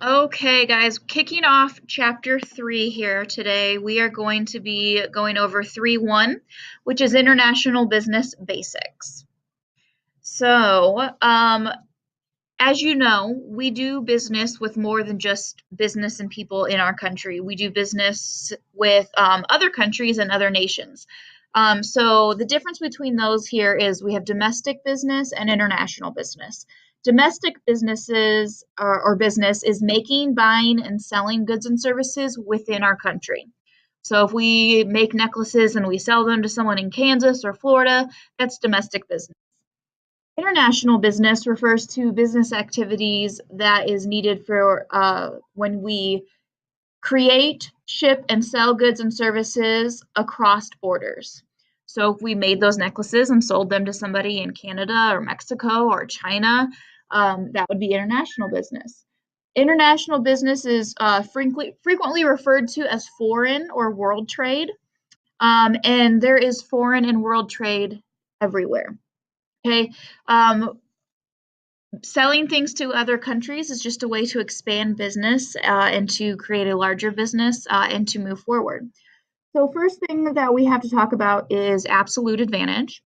Okay, guys, kicking off chapter 3 here today, we are going to be going over 3.1, which is International Business Basics. So, as you know, we do business with more than just business and people in our country. We do business with other countries and other nations. So the difference between those here is we have domestic business and international business. Domestic businesses or business is making, buying, and selling goods and services within our country. So if we make necklaces and we sell them to someone in Kansas or Florida, that's domestic business. International business refers to business activities that is needed for when we create, ship, and sell goods and services across borders. So if we made those necklaces and sold them to somebody in Canada or Mexico or China, that would be international business. International business is frequently referred to as foreign or world trade, and there is foreign and world trade everywhere. Okay, selling things to other countries is just a way to expand business and to create a larger business and to move forward. So, first thing that we have to talk about is absolute advantage.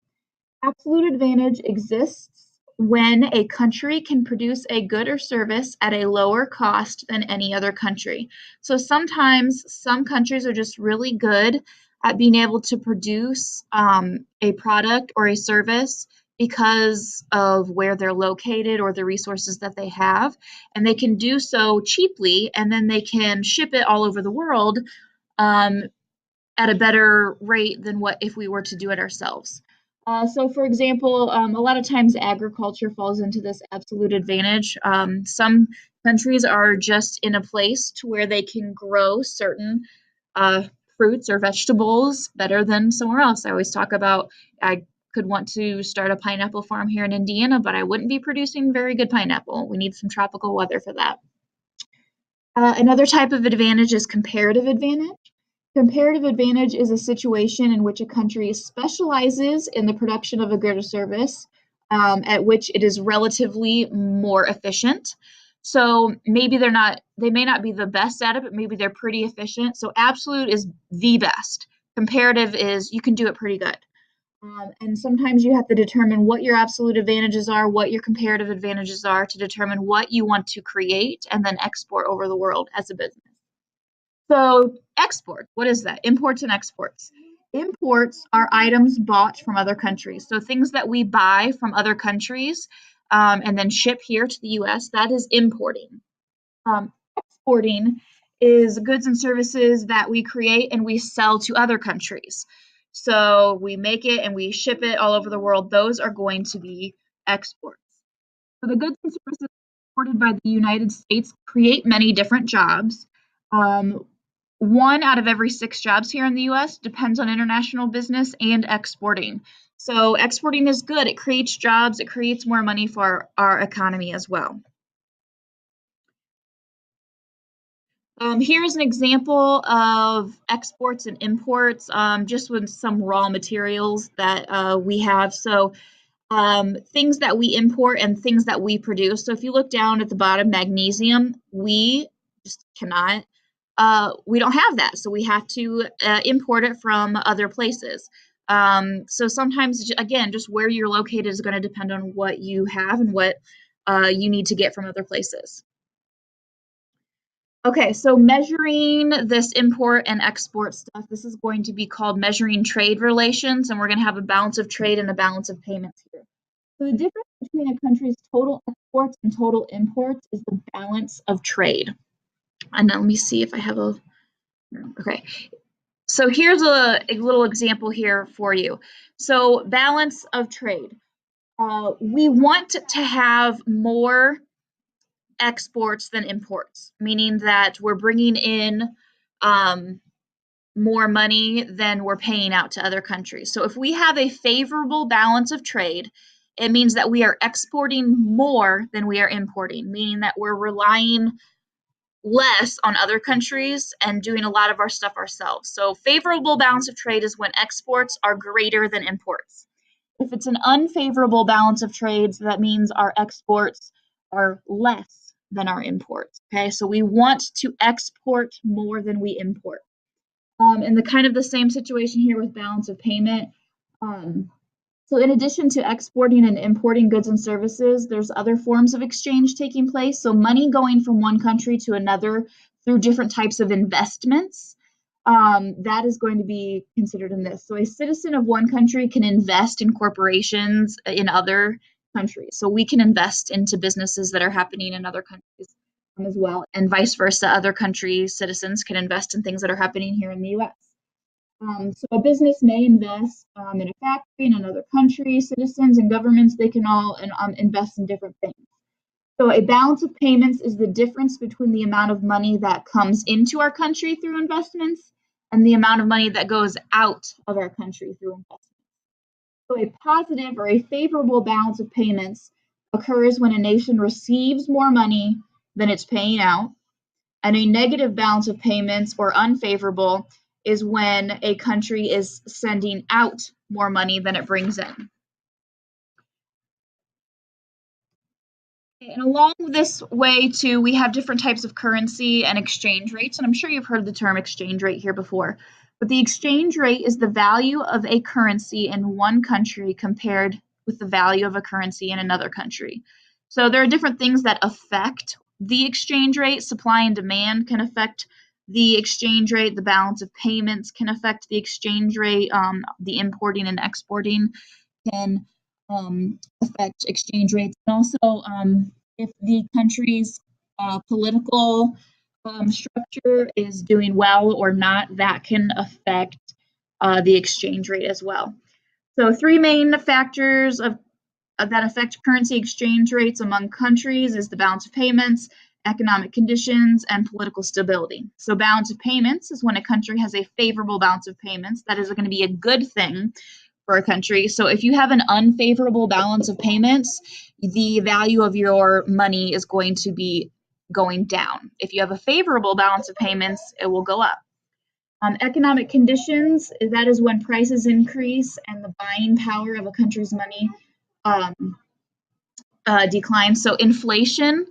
Absolute advantage exists when a country can produce a good or service at a lower cost than any other country. So sometimes some countries are just really good at being able to produce a product or a service because of where they're located or the resources that they have, and they can do so cheaply, and then they can ship it all over the world um, at a better rate than what if we were to do it ourselves. So, for example, a lot of times agriculture falls into this absolute advantage. Some countries are just in a place to where they can grow certain uh, fruits or vegetables better than somewhere else. I always talk about I could want to start a pineapple farm here in Indiana, but I wouldn't be producing very good pineapple. We need some tropical weather for that. Another type of advantage is comparative advantage. Comparative advantage is a situation in which a country specializes in the production of a good or service at which it is relatively more efficient. So maybe they may not be the best at it, but maybe they're pretty efficient. So absolute is the best. Comparative is you can do it pretty good. And sometimes you have to determine what your absolute advantages are, what your comparative advantages are to determine what you want to create and then export over the world as a business. So, export, what is that? Imports and exports. Imports are items bought from other countries. So, things that we buy from other countries and then ship here to the US, that is importing. Exporting is goods and services that we create and we sell to other countries. So, we make it and we ship it all over the world. Those are going to be exports. So, the goods and services exported by the United States create many different jobs. Um, one out of every six jobs here in the US depends on international business and exporting. So exporting is good. It creates jobs, it creates more money for our economy as well. Here's an example of exports and imports, just with some raw materials that we have. So things that we import and things that we produce. So if you look down at the bottom, magnesium, we just cannot, we don't have that. So we have to import it from other places. So sometimes, again, just where you're located is going to depend on what you have and what you need to get from other places. Okay, so measuring this import and export stuff, this is going to be called measuring trade relations, and we're going to have a balance of trade and a balance of payments here. So the difference between a country's total exports and total imports is the balance of trade. And let me see if I have a, okay. So here's a little example here for you. So balance of trade. We want to have more exports than imports, meaning that we're bringing in more money than we're paying out to other countries. So if we have a favorable balance of trade, it means that we are exporting more than we are importing, meaning that we're relying less on other countries and doing a lot of our stuff ourselves. So favorable balance of trade is when exports are greater than imports. If it's an unfavorable balance of trades, that means our exports are less than our imports. Okay, so we want to export more than we import. And the kind of the same situation here with balance of payment. So in addition to exporting and importing goods and services, there's other forms of exchange taking place. So money going from one country to another through different types of investments, that is going to be considered in this. So a citizen of one country can invest in corporations in other countries. So we can invest into businesses that are happening in other countries as well, and vice versa. Other countries' citizens can invest in things that are happening here in the U.S. So a business may invest in a factory in another country. Citizens and governments, they can all invest in different things. So a balance of payments is the difference between the amount of money that comes into our country through investments and the amount of money that goes out of our country through investments. So a positive or a favorable balance of payments occurs when a nation receives more money than it's paying out, and a negative balance of payments, or unfavorable, is when a country is sending out more money than it brings in. And along this way too, we have different types of currency and exchange rates, and I'm sure you've heard the term exchange rate here before. But the exchange rate is the value of a currency in one country compared with the value of a currency in another country. So there are different things that affect the exchange rate. Supply and demand can affect the exchange rate. The balance of payments can affect the exchange rate. The importing and exporting can affect exchange rates. And also, if the country's political structure is doing well or not, that can affect the exchange rate as well. So three main factors that affect currency exchange rates among countries is the balance of payments, economic conditions, and political stability. So balance of payments is when a country has a favorable balance of payments. That is going to be a good thing for a country. So if you have an unfavorable balance of payments, the value of your money is going to be going down. If you have a favorable balance of payments, it will go up. Economic conditions, that is when prices increase and the buying power of a country's money declines. So inflation,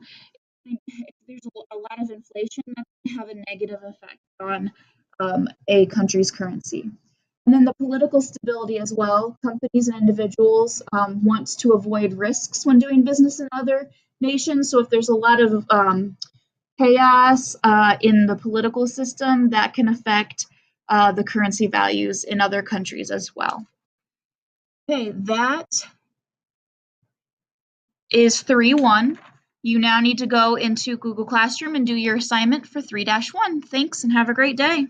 if there's a lot of inflation, that can have a negative effect on a country's currency. And then the political stability as well. Companies and individuals want to avoid risks when doing business in other nations. So if there's a lot of chaos in the political system, that can affect the currency values in other countries as well. Okay, that is 3-1. You now need to go into Google Classroom and do your assignment for 3-1. Thanks and have a great day.